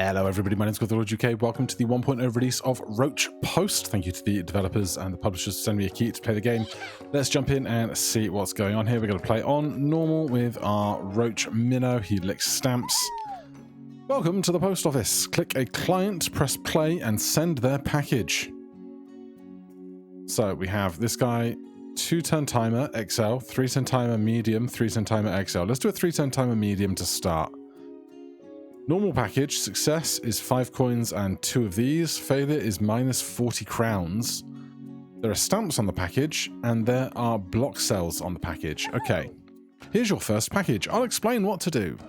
Hello everybody, my name is Roach UK. Welcome to the 1.0 release of Roach Post. Thank you to the developers and the publishers for sending me a key to play the game. Let's jump in and see what's going on here. We're going to play on normal with our Roach minnow. He licks stamps. Welcome to the post office. Click a client, press play and send their package. So we have this guy, 2-turn timer XL, 3-turn timer medium, 3-turn timer XL. Let's do a 3-turn timer medium to start. Normal package, success is 5 coins and 2 of these. Failure is minus 40 crowns. There are stamps on the package, and there are block cells on the package. Okay, here's your first package. I'll explain what to do.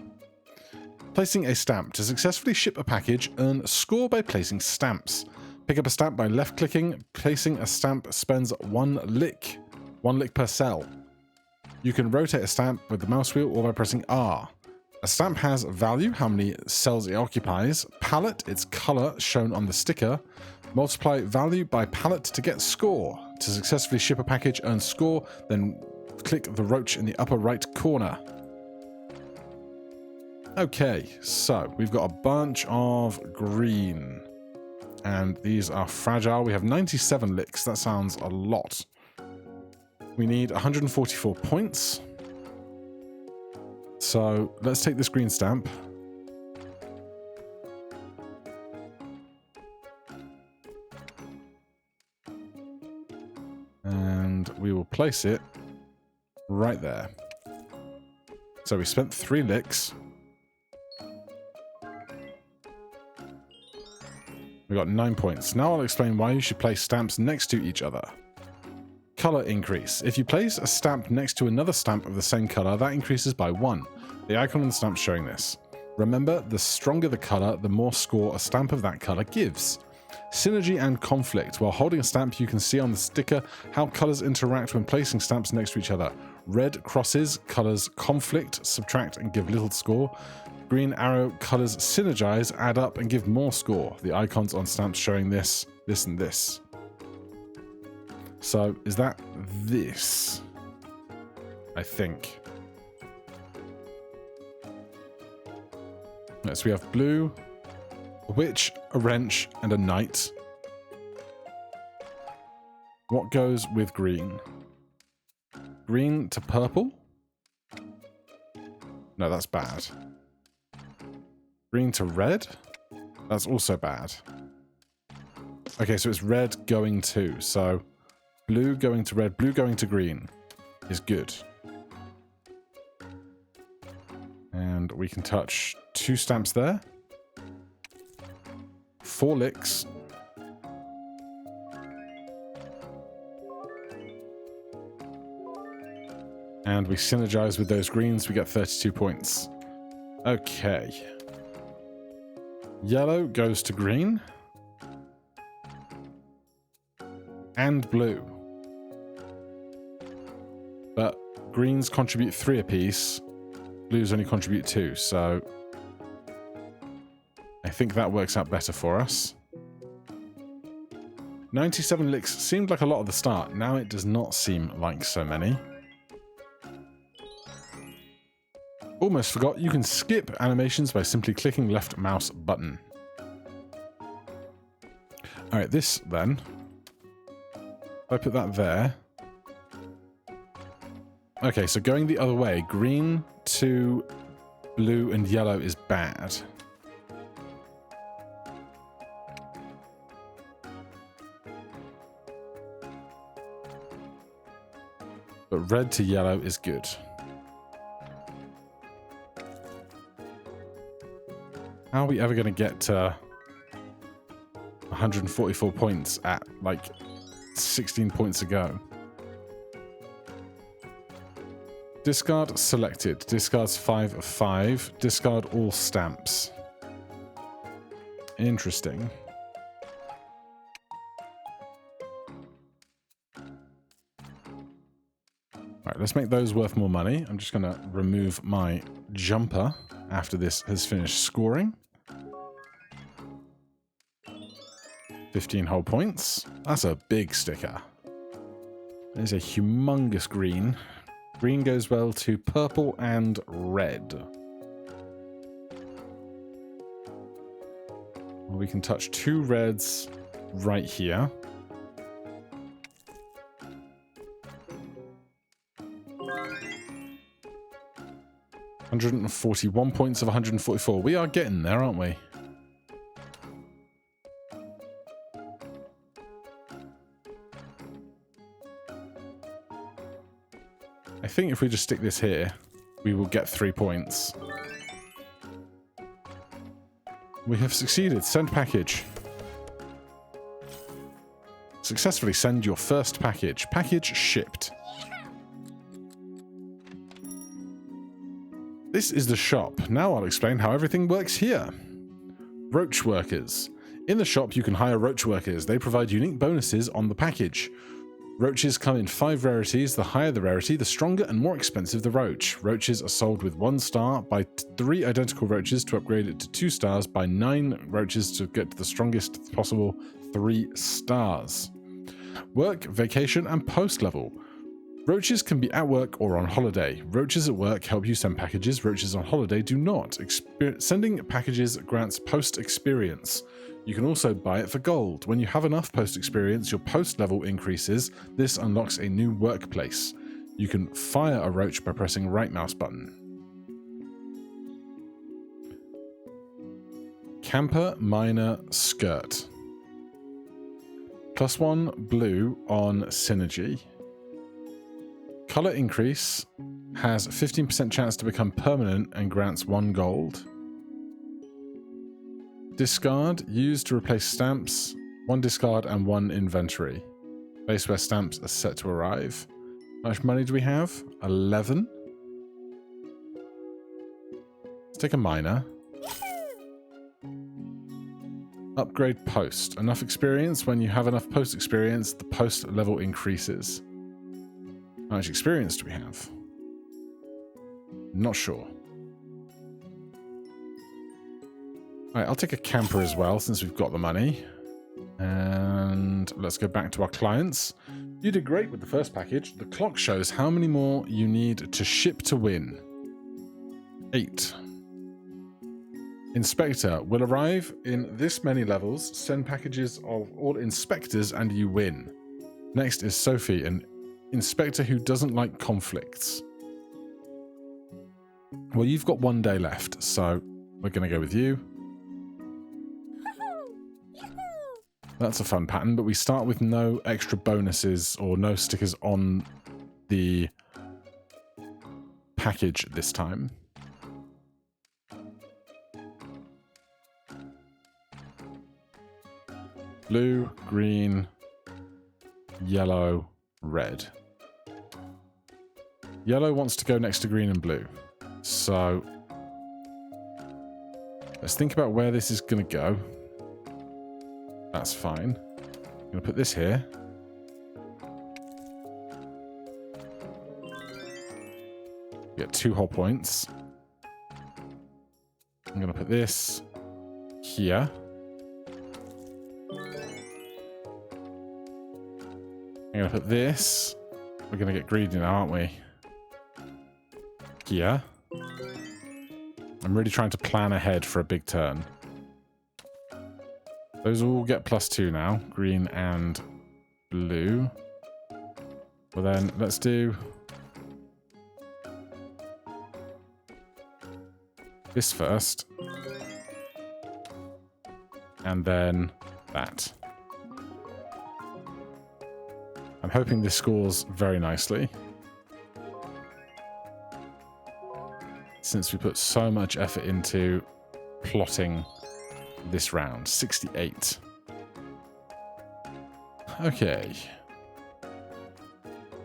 Placing a stamp. To successfully ship a package, earn a score by placing stamps. Pick up a stamp by left-clicking. Placing a stamp spends 1 lick. 1 lick per cell. You can rotate a stamp with the mouse wheel or by pressing R. A stamp has value, how many cells it occupies, palette, its color shown on the sticker, multiply value by palette to get score. To successfully ship a package, earn score, then click the roach in the upper right corner. Okay, so we've got a bunch of green, and these are fragile. We have 97 licks, that sounds a lot. We need 144 points. So let's take this green stamp. And we will place it right there. So we spent 3 licks. We got 9 points. Now I'll explain why you should place stamps next to each other. Color increase. If you place a stamp next to another stamp of the same color, that increases by 1. The icon on the stamp showing this. Remember, the stronger the color, the more score a stamp of that color gives. Synergy and conflict. While holding a stamp, you can see on the sticker how colors interact when placing stamps next to each other. Red crosses colors conflict, subtract and give little score. Green arrow colors synergize, add up and give more score. The icons on stamps showing this, this and this. So, is that this? I think. Right, so we have blue, a witch, a wrench, and a knight. What goes with green? Green to purple? No, that's bad. Green to red? That's also bad. Okay, so it's red going to, so... blue going to red, blue going to green is good. And we can touch 2 stamps there. 4 licks. And we synergize with those greens, we get 32 points. Okay. Yellow goes to green. And blue. But greens contribute 3 apiece, blues only contribute 2, so I think that works out better for us. 97 licks seemed like a lot at the start, now it does not seem like so many. Almost forgot, you can skip animations by simply clicking left mouse button. Alright, this then. If I put that there. Okay, so going the other way, green to blue and yellow is bad. But red to yellow is good. How are we ever going to get to 144 points at, like, 16 points ago? Discard selected. Discards 5 of 5. Discard all stamps. Interesting. Alright, let's make those worth more money. I'm just going to remove my jumper after this has finished scoring. 15 whole points. That's a big sticker. There's a humongous green. Green goes well to purple and red. We can touch 2 reds right here. $141 points of 144. We are getting there, aren't we? I think if we just stick this here, we will get 3 points. We have succeeded. Send package. Successfully send your first package. Package shipped. This is the shop. Now I'll explain how everything works here. Roach workers. In the shop you can hire roach workers. They provide unique bonuses on the package. Roaches come in 5 rarities. The higher the rarity, the stronger and more expensive the roach. Roaches are sold with 1 star. Buy 3 identical roaches to upgrade it to 2 stars. Buy 9 roaches to get to the strongest possible 3 stars. Work, vacation, and post level. Roaches can be at work or on holiday. Roaches at work help you send packages. Roaches on holiday do not. Sending packages grants post experience. You can also buy it for gold. When you have enough post experience, your post level increases. This unlocks a new workplace. You can fire a roach by pressing right mouse button. Camper Miner Skirt. +1 blue on Synergy. Color increase has 15% chance to become permanent and grants 1 gold. Discard, used to replace stamps, 1 discard and 1 inventory. Place where stamps are set to arrive. How much money do we have? 11. Let's take a miner. Upgrade post. Enough experience. When you have enough post experience, the post level increases. How much experience do we have? Not sure. Alright, I'll take a camper as well since we've got the money. And let's go back to our clients. You did great with the first package. The clock shows how many more you need to ship to win. 8. Inspector will arrive in this many levels. Send packages of all inspectors and you win. Next is Sophie, an inspector who doesn't like conflicts. Well, you've got 1 day left, so we're going to go with you. That's a fun pattern, but we start with no extra bonuses or no stickers on the package this time. Blue, green, yellow, red. Yellow wants to go next to green and blue. So let's think about where this is going to go. That's fine. I'm going to put this here. Get 2 whole points. I'm going to put this here. I'm going to put this. We're going to get greedy now, aren't we? Here. I'm really trying to plan ahead for a big turn. Those all get +2 now. Green and blue. Well then, let's do this first. And then that. I'm hoping this scores very nicely. Since we put so much effort into plotting this round. 68. Okay.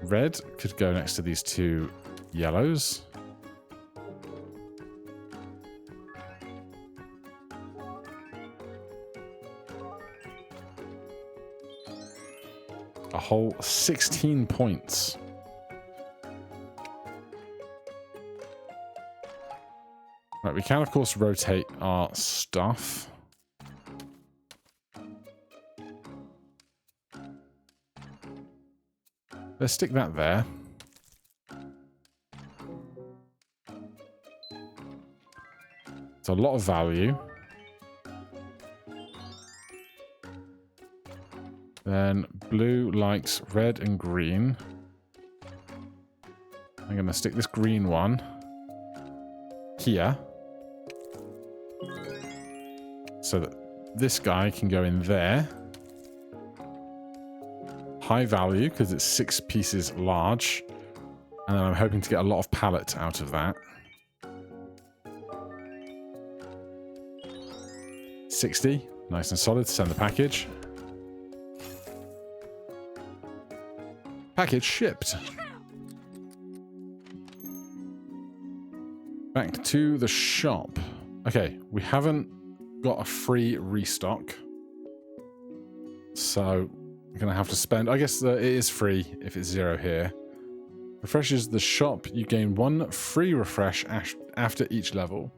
Red could go next to these 2 yellows. A whole 16 points. Right, we can of course rotate our stuff. Let's stick that there. It's a lot of value. Then blue likes red and green. I'm going to stick this green one here. So that this guy can go in there. High value because it's 6 pieces large. And then I'm hoping to get a lot of pallet out of that. 60. Nice and solid. Send the package. Package shipped. Back to the shop. Okay, we haven't got a free restock. So we're going to have to spend... I guess it is free if it's 0 here. Refreshes the shop. You gain 1 free refresh after each level.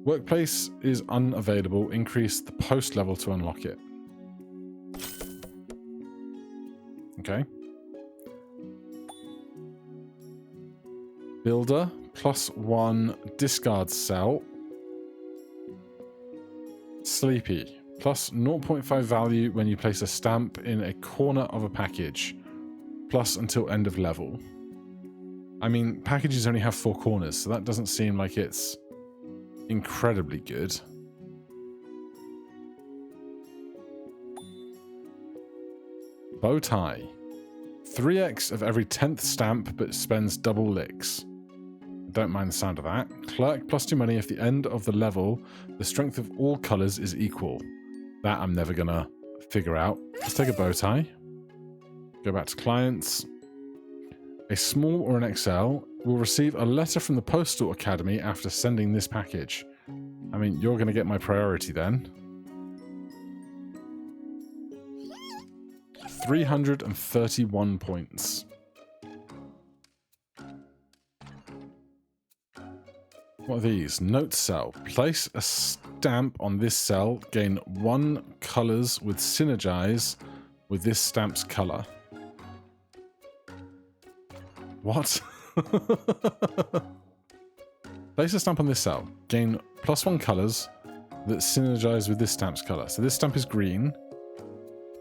Workplace is unavailable. Increase the post level to unlock it. Okay. Builder, +1 discard cell. Sleepy, plus 0.5 value when you place a stamp in a corner of a package. Plus until end of level. I mean, packages only have 4 corners, so that doesn't seem like it's incredibly good. Bow tie. 3x of every 10th stamp, but spends double licks. Don't mind the sound of that. Clerk, +2 money if the end of the level, the strength of all colours is equal. That I'm never gonna figure out. Let's take a bow tie. Go back to clients. A small or an XL will receive a letter from the Postal Academy after sending this package. I mean, you're gonna get my priority then. 331 points. What are these? Note cell. Place a stamp on this cell. Gain 1 colours with synergize with this stamp's colour. What? Place a stamp on this cell. Gain +1 colours that synergize with this stamp's colour. So this stamp is green.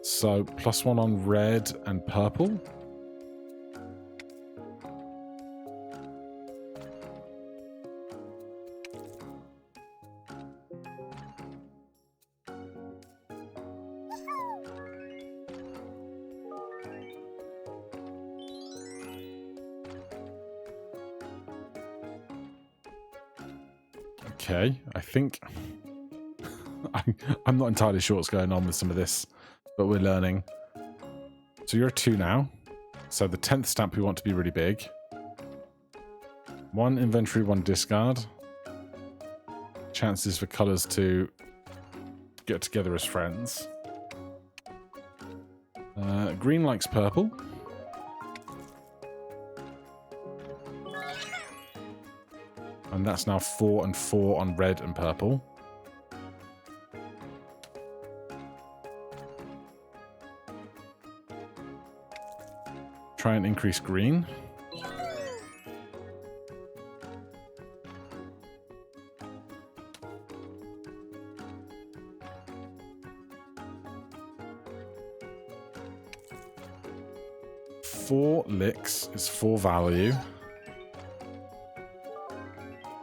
So +1 on red and purple. Okay, I think I'm not entirely sure what's going on with some of this, but we're learning. So you're a 2 now. So the 10th stamp we want to be really big. 1 inventory, 1 discard. Chances for colours to get together as friends. Green likes purple. And that's now 4 and 4 on red and purple. Try and increase green. Four licks is 4 value.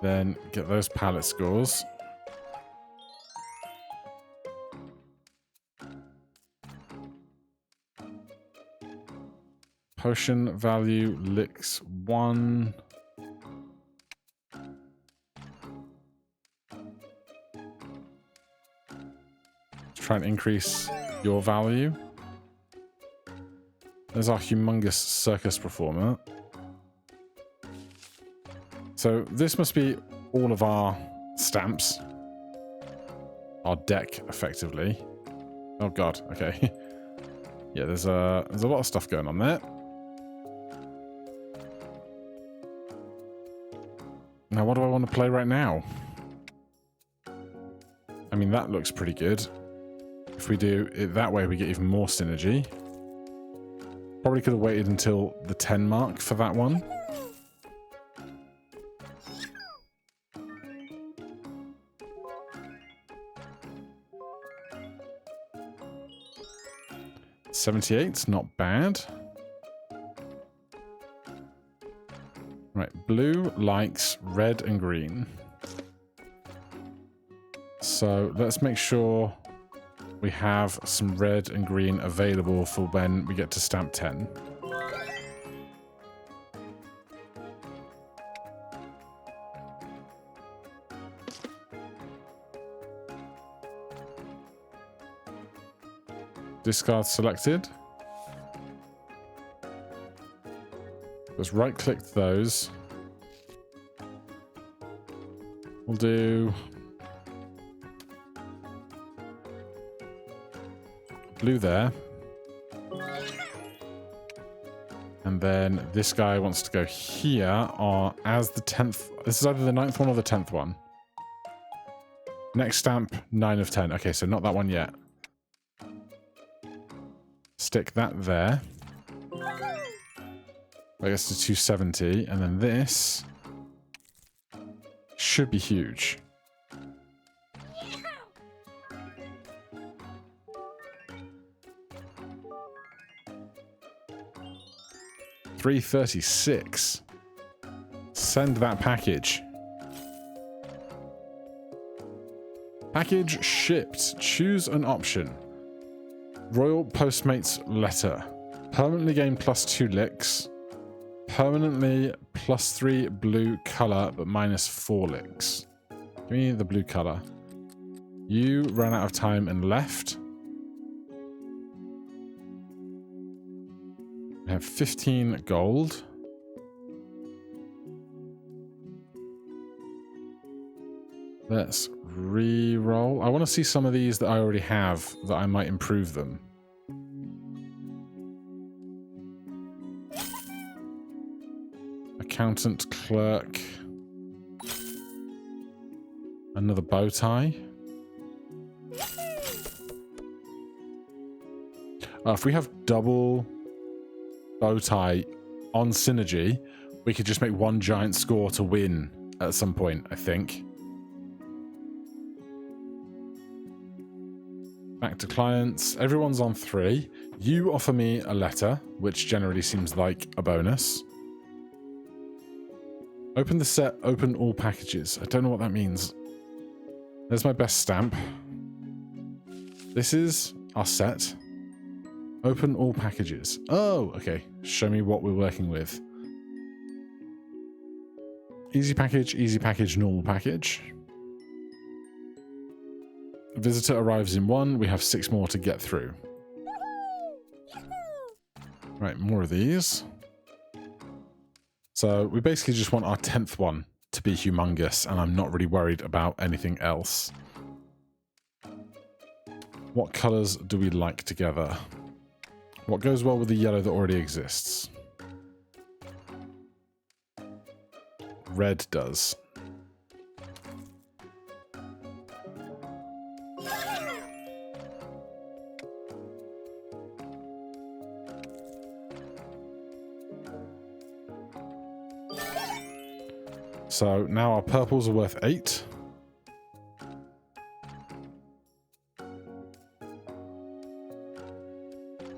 Then get those palette scores. Potion value, licks 1. Try and increase your value. There's our humongous circus performer. So this must be all of our stamps. Our deck, effectively. Oh god, okay. Yeah, there's a lot of stuff going on there. Now, what do I want to play right now? I mean, that looks pretty good. If we do it that way, we get even more synergy. Probably could have waited until the 10 mark for that one. 78, not bad. Right, blue likes red and green. So let's make sure we have some red and green available for when we get to stamp 10. Discard selected. Let's right-click those. We'll do blue there. And then this guy wants to go here or as the 10th. This is either the 9th one or the 10th one. Next stamp, 9 of 10. Okay, so not that one yet. Stick that there. I guess to 270. And then this should be huge. $336. Send that package. Package shipped. Choose an option. Royal Postmates letter. Permanently gain +2 licks. Permanently +3 blue color, but -4 licks. Give me the blue color. You ran out of time and left. I have 15 gold. Let's re-roll. I want to see some of these that I already have that I might improve them. Accountant, clerk. Another bow tie. If we have double bow tie on synergy, we could just make one giant score to win at some point, I think. Back to clients. Everyone's on 3. You offer me a letter, which generally seems like a bonus. Open the set, open all packages. I don't know what that means. There's my best stamp. This is our set. Open all packages. Oh, okay. Show me what we're working with. Easy package, normal package. Visitor arrives in 1. We have 6 more to get through. Right, more of these. So we basically just want our 10th one to be humongous, and I'm not really worried about anything else. What colors do we like together? What goes well with the yellow that already exists? Red does. So now our purples are worth 8.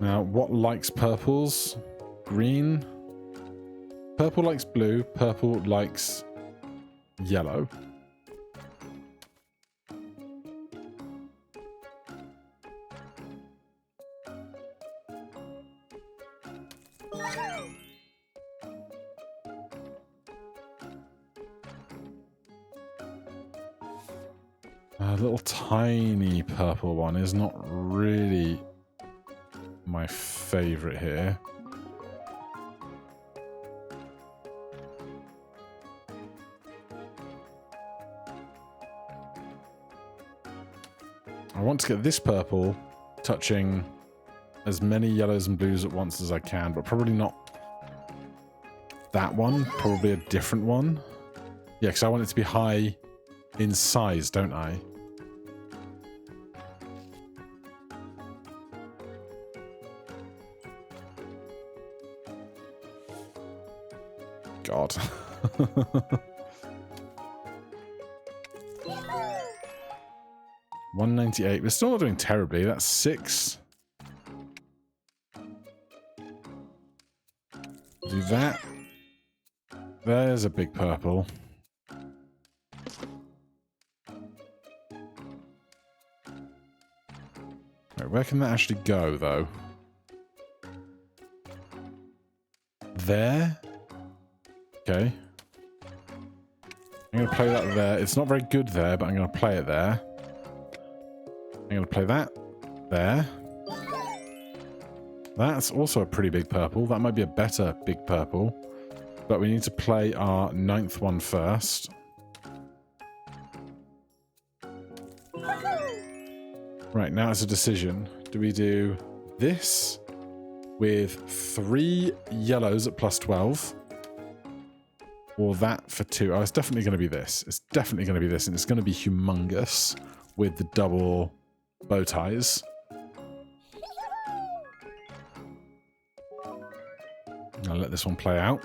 Now, what likes purples? Green. Purple likes blue. Purple likes yellow. A little tiny purple one is not really my favorite here. I want to get this purple touching as many yellows and blues at once as I can, but probably not that one, probably a different one. Yeah, because I want it to be high in size, don't I? God. $198. We're still not doing terribly. That's 6. Do that. There's a big purple. Right, where can that actually go, though? There? Okay. I'm going to play that there. It's not very good there, but I'm going to play it there. I'm going to play that there. That's also a pretty big purple. That might be a better big purple. But we need to play our 9th one first. Right, now it's a decision. Do we do this with 3 yellows at plus 12? Or that for 2? Oh, it's definitely going to be this. It's definitely going to be this, and it's going to be humongous with the double bow ties. I'll let this one play out.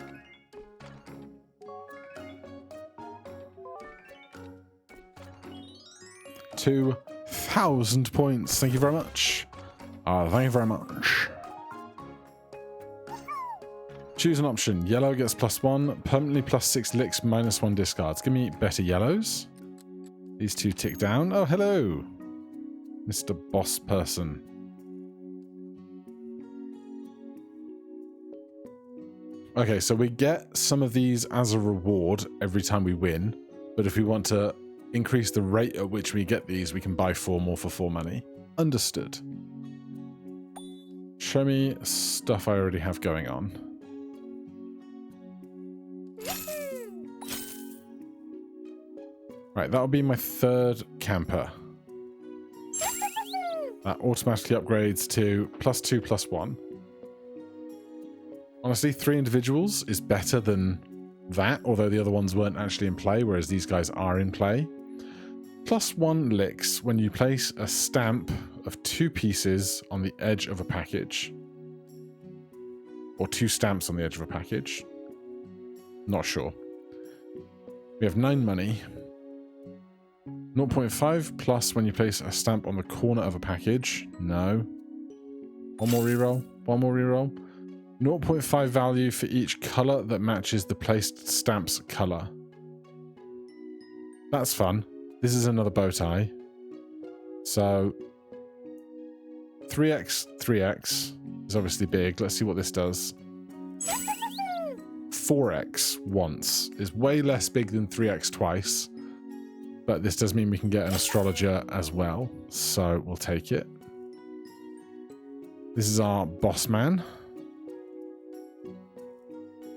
$2,000 points. Thank you very much. Thank you very much. Choose an option. Yellow gets +1. Permanently +6 licks, -1 discards. Give me better yellows. These 2 tick down. Oh, hello, Mr. Boss Person. Okay, so we get some of these as a reward every time we win. But if we want to increase the rate at which we get these, we can buy 4 more for 4 money. Understood. Show me stuff I already have going on. Right, that'll be my 3rd camper. That automatically upgrades to +2, +1. Honestly, 3 individuals is better than that, although the other ones weren't actually in play, whereas these guys are in play. +1 licks when you place a stamp of 2 pieces on the edge of a package. Or 2 stamps on the edge of a package. Not sure. We have 9 money. 0.5 plus when you place a stamp on the corner of a package. No. One more reroll. One more reroll. 0.5 value for each color that matches the placed stamp's color. That's fun. This is another bow tie. So 3x, 3x is obviously big. Let's see what this does. 4x once is way less big than 3x twice. But this does mean we can get an astrologer as well. So we'll take it. This is our boss man.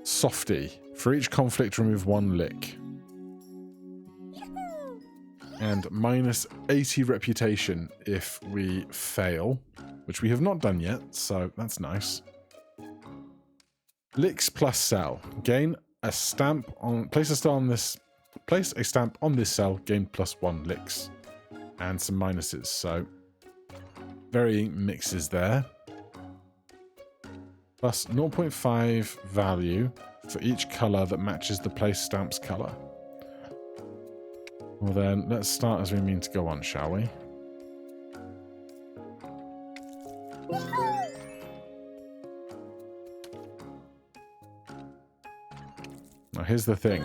Softy. For each conflict, remove 1 lick. And -80 reputation if we fail, which we have not done yet, so that's nice. Licks plus cell. Gain a stamp on. Place a stamp on this cell. Gain +1 licks, and some minuses. So varying mixes there. Plus 0.5 value for each color that matches the place stamp's color. Well then, let's start as we mean to go on, shall we? Now here's the thing.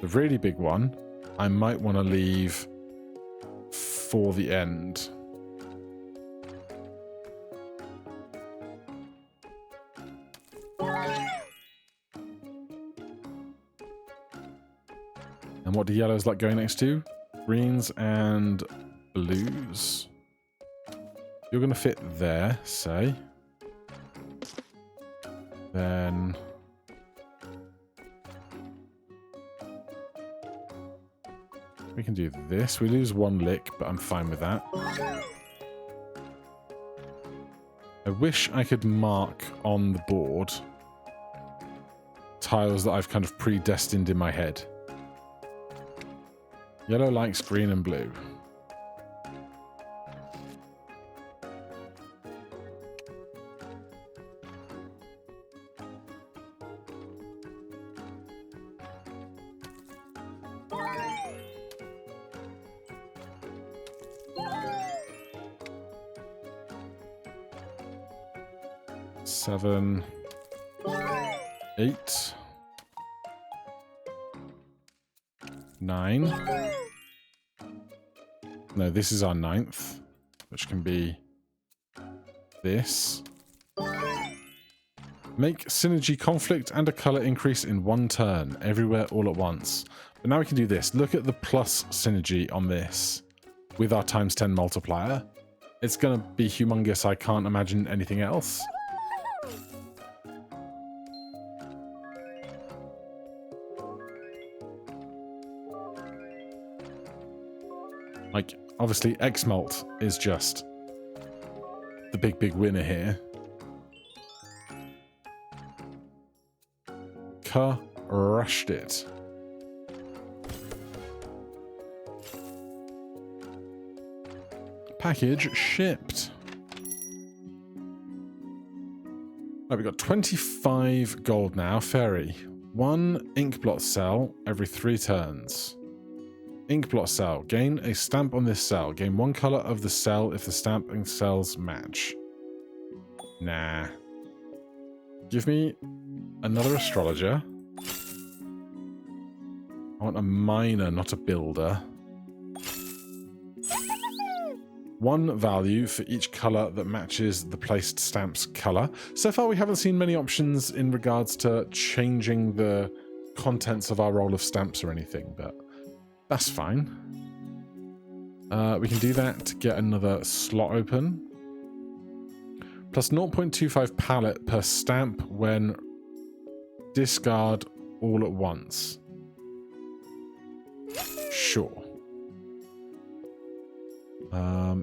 The really big one, I might want to leave for the end. And what do yellows like going next to? Greens and blues. You're going to fit there, say. Then we can do this. We lose 1 lick, but I'm fine with that. I wish I could mark on the board tiles that I've kind of predestined in my head. Yellow likes green and blue. Seven. 8, 9. No, this is our 9th, which can be this. Make synergy conflict and a color increase in 1 turn, everywhere all at once. But now we can do this. Look at the plus synergy on this with our ×10 multiplier. It's going to be humongous. I can't imagine anything else. Like, obviously, X-Malt is just the big winner here. Crushed it. Package shipped. Right, we've got 25 gold now. Fairy. 1 ink blot cell every 3 turns. Ink blot cell. Gain a stamp on this cell. Gain 1 color of the cell if the stamp and cells match. Nah. Give me another astrologer. I want a miner, not a builder. 1 value for each color that matches the placed stamp's color. So far we haven't seen many options in regards to changing the contents of our roll of stamps or anything, but that's fine. We can do that to get another slot open. Plus 0.25 pallet per stamp when discard all at once. Sure.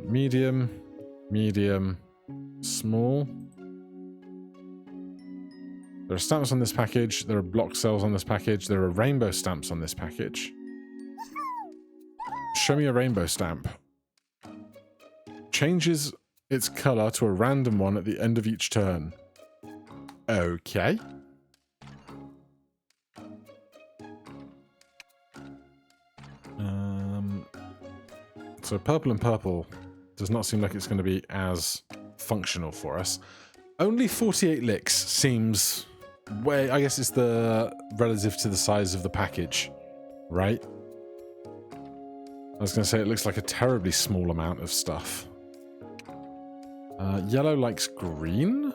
Medium, medium, small. There are stamps on this package. There are block cells on this package. There are rainbow stamps on this package. Show me a rainbow stamp. Changes its color to a random one at the end of each turn. Okay. So purple and purple does not seem like it's going to be as functional for us. Only 48 licks seems way... I guess it's the relative to the size of the package, right? I was going to say it looks like a terribly small amount of stuff. Yellow likes green.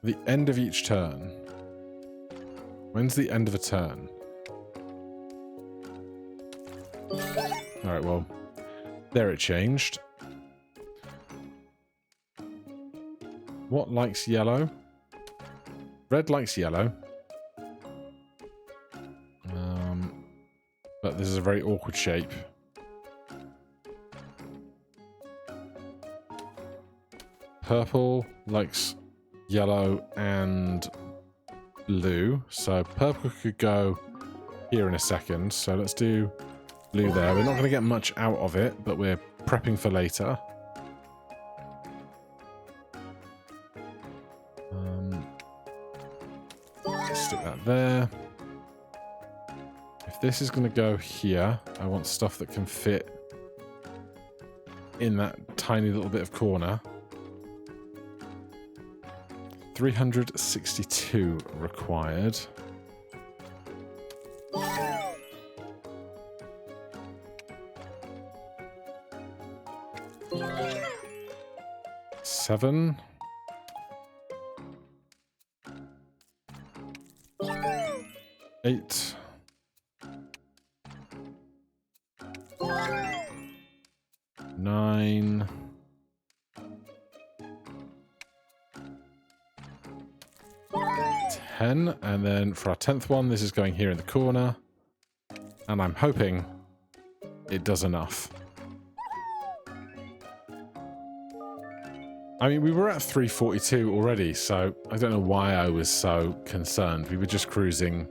The end of each turn. When's the end of a turn? Alright, well, there it changed. What likes yellow? Red likes yellow. But this is a very awkward shape. Purple likes yellow and blue. So purple could go here in a second. So let's do blue there. We're not going to get much out of it, but we're prepping for later. Stick that there. If this is going to go here, I want stuff that can fit in that tiny little bit of corner. 362 required. Seven. 8. 9. 10, and then for our 10th one, this is going here in the corner, and I'm hoping it does enough. I mean, we were at 342 already, so I don't know why I was so concerned. We were just cruising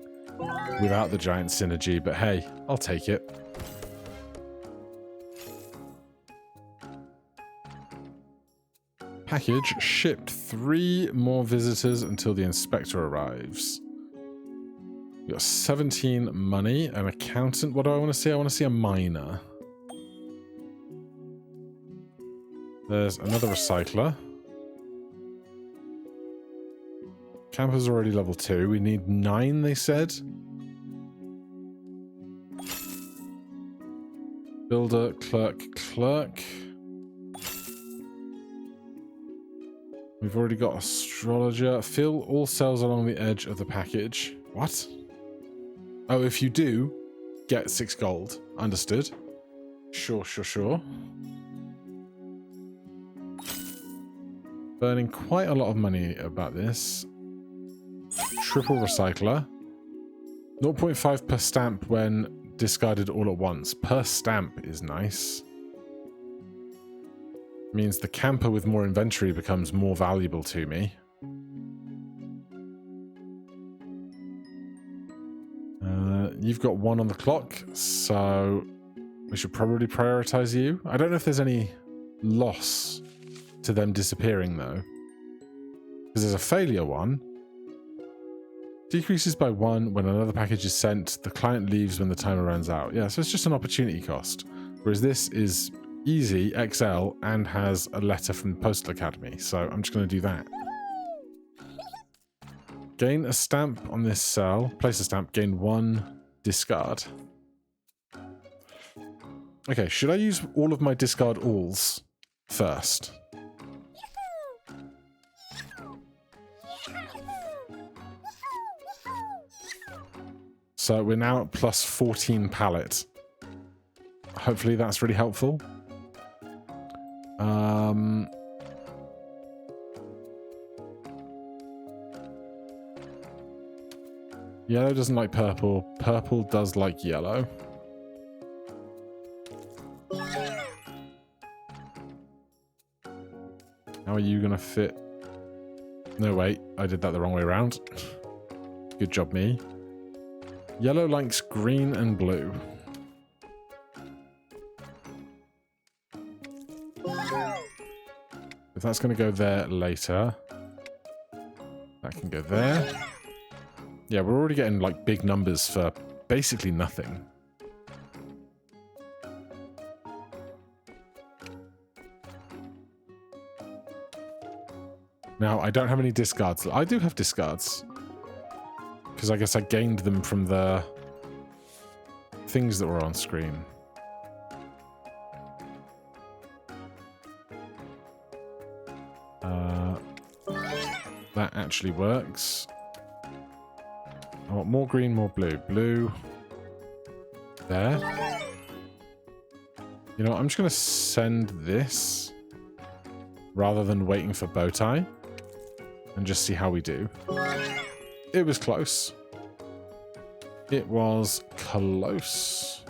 without the giant synergy, but hey, I'll take it. Package shipped. 3 more visitors until the inspector arrives. We got 17 money, an accountant. What do I want to see? I want to see a miner. There's another recycler. Camper's already level 2. We need 9, they said. Builder, clerk, clerk. We've already got astrologer. Fill all cells along the edge of the package. What? Oh, if you do, get 6 gold. Understood. Sure, sure, sure. Burning quite a lot of money about this. Triple recycler. 0.5 per stamp when discarded all at once. Per stamp is nice. Means the camper with more inventory becomes more valuable to me. You've got 1 on the clock, so we should probably prioritize you. I don't know if there's any loss to them disappearing, though. Because there's a failure one. Decreases by 1 when another package is sent. The client leaves when the timer runs out. Yeah, so it's just an opportunity cost. Whereas this is easy, XL, and has a letter from the Postal Academy. So I'm just going to do that. Gain a stamp on this cell. Place a stamp. Gain 1 discard. Okay, should I use all of my discard alls first? So we're now at plus 14 pallet. Hopefully that's really helpful. Yellow doesn't like purple. Purple does like yellow. How are you going to fit? No, wait. I did that the wrong way around. Good job, me. Yellow likes green and blue. If that's going to go there later, that can go there. Yeah, we're already getting like big numbers for basically nothing. Now, I don't have any discards. I do have discards. Because I guess I gained them from the things that were on screen. That actually works. I want more green, more blue. Blue. There. You know what? I'm just going to send this rather than waiting for Bowtie and just see how we do. It was close. It was close.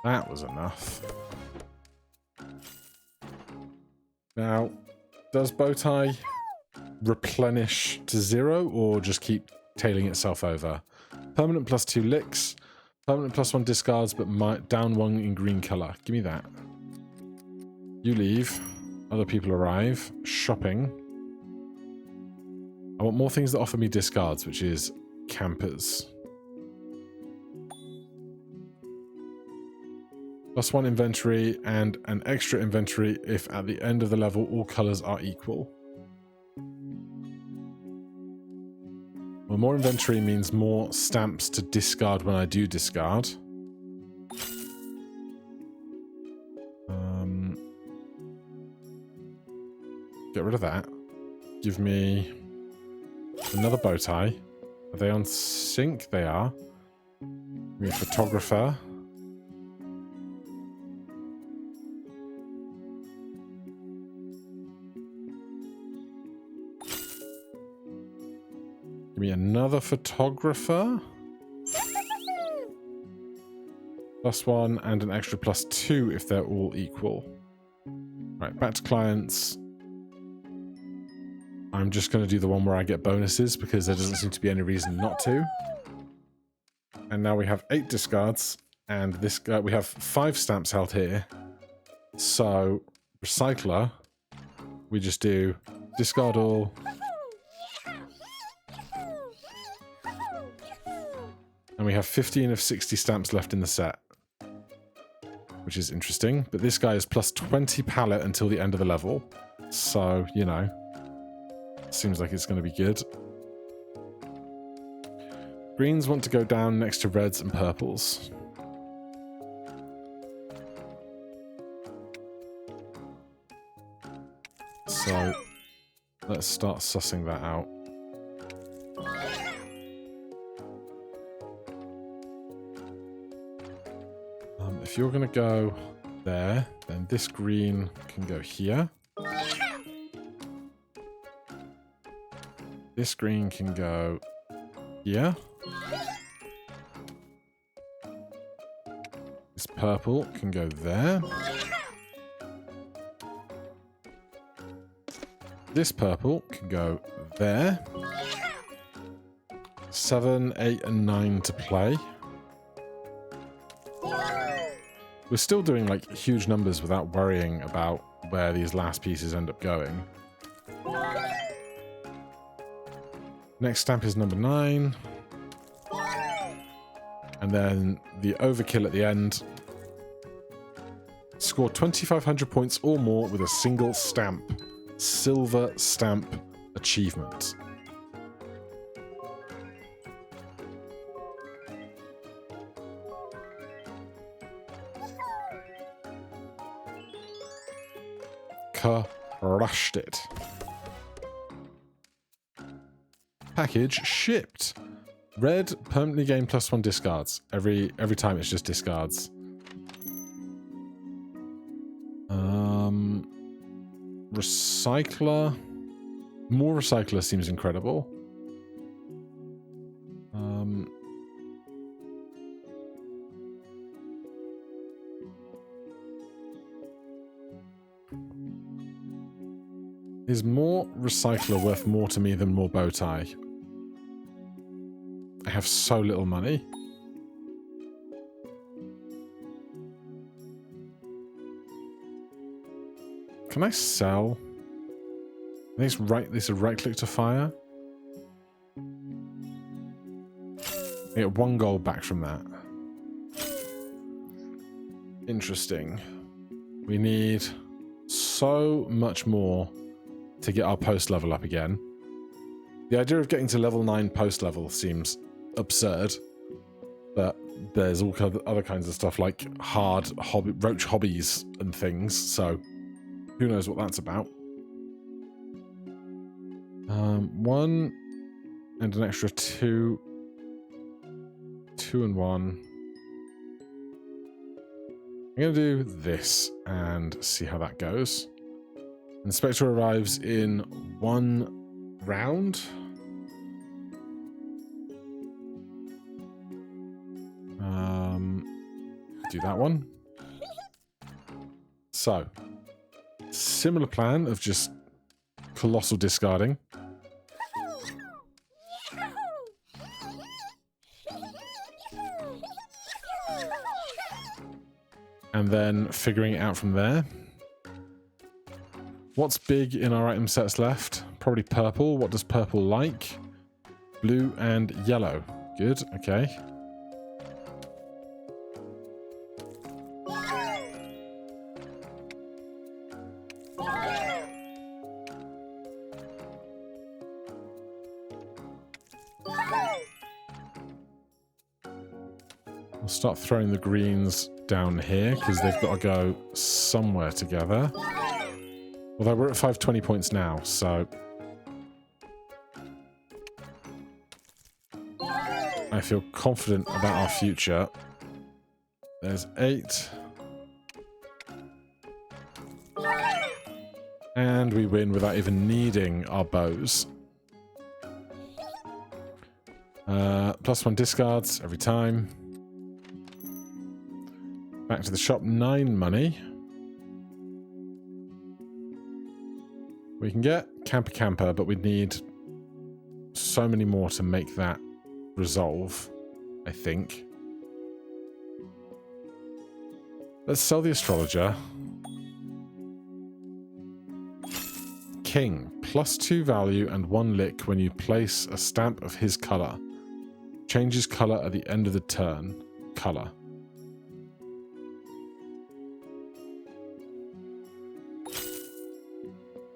That was enough. Now, does Bowtie replenish to 0 or just keep tailing itself over? Permanent plus 2 licks. Permanent plus 1 discards, but down 1 in green colour. Give me that. You leave. Other people arrive. Shopping. I want more things that offer me discards, which is campers. Plus 1 inventory and an extra inventory if at the end of the level all colours are equal. Well, more inventory means more stamps to discard when I do discard. Get rid of that. Give me another bow tie. Are they on sync? They are. We have photographer. Give me another photographer. +1 and an extra +2 if they're all equal. Right, back to clients. I'm just going to do the one where I get bonuses because there doesn't seem to be any reason not to. And now we have 8 discards, and this we have 5 stamps held here. So, recycler, we just do discard all. And we have 15 of 60 stamps left in the set. which is interesting. But this guy is plus 20 pallet until the end of the level. So, you know, seems like it's going to be good. Greens want to go down next to reds and purples. So let's start sussing that out. If you're going to go there, then this green can go here. This green can go here. This purple can go there. This purple can go there. 7, 8, and 9 to play. We're still doing like huge numbers without worrying about where these last pieces end up going. Next stamp is number 9. And then the overkill at the end. Score 2,500 points or more with a single stamp. Silver stamp achievement. Crushed it. Package shipped. Red permanently gain +1 discards. Every time it's just discards. Recycler. More recycler seems incredible. Is more recycler worth more to me than more bow tie? I have so little money. Can I sell? I think it's right. This is right click to fire. I get 1 gold back from that. Interesting. We need so much more to get our post level up again. The idea of getting to level 9 post level seems absurd, but there's all other kinds of stuff like hard roach hobbies and things, so who knows what that's about. 1 and an extra 2. 2 and 1. I'm going to do this and see how that goes. Inspector arrives in 1 round. Do that one. So, similar plan of just colossal discarding. And then figuring it out from there. What's big in our item sets left? Probably purple. What does purple like? Blue and yellow. Good, okay. I'll start throwing the greens down here because they've got to go somewhere together. Although we're at 520 points now, so I feel confident about our future. There's 8. And we win without even needing our bows. +1 discards every time. Back to the shop, 9 money. We can get Camper, but we need so many more to make that resolve, I think. Let's sell the astrologer. King, +2 value and 1 lick when you place a stamp of his colour. Changes colour at the end of the turn. Colour.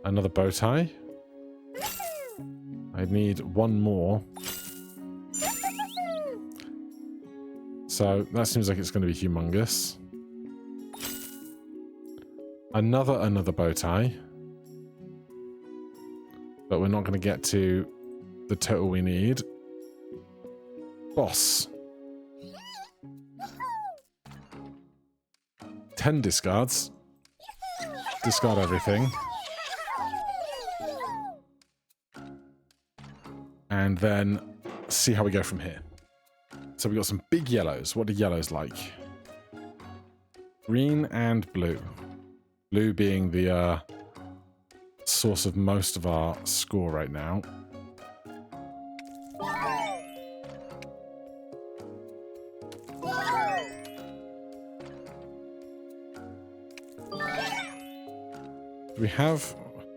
Another bow tie. I need one more. So that seems like it's going to be humongous. Another bow tie. But we're not going to get to the total we need. Boss. 10 discards. Discard everything. And then see how we go from here. So we got some big yellows. What are yellows like? Green and blue. Blue being the source of most of our score right now. We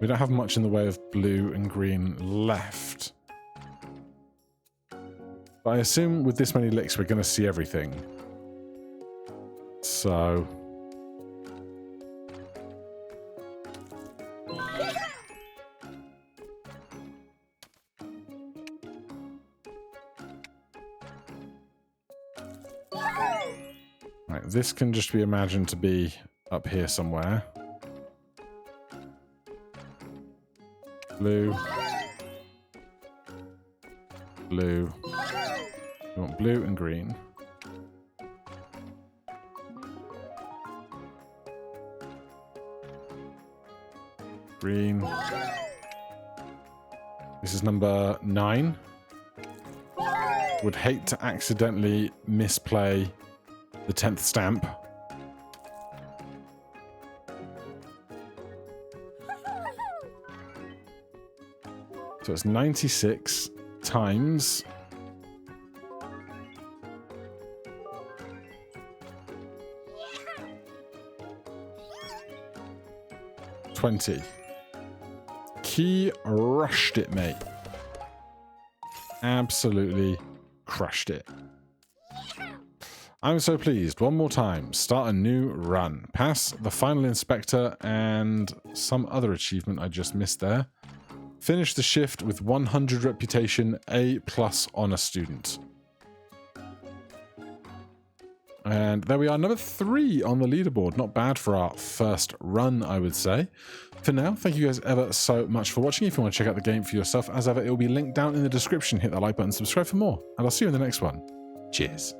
don't have much in the way of blue and green left. But I assume with this many licks we're going to see everything. So... Right, this can just be imagined to be up here somewhere. Blue. Blue. We want blue and green. Green. This is number 9. Would hate to accidentally misplay the 10th stamp. So it's 96 times 20. Key rushed it, mate. Absolutely crushed it. I'm so pleased. One more time. Start a new run. Pass the final inspector and some other achievement I just missed there. Finish the shift with 100 reputation, A+ honor student. And there we are, number 3 on the leaderboard. Not bad for our first run, I would say. For now, thank you guys ever so much for watching. If you want to check out the game for yourself, as ever, it will be linked down in the description. Hit that like button, subscribe for more, and I'll see you in the next one. Cheers.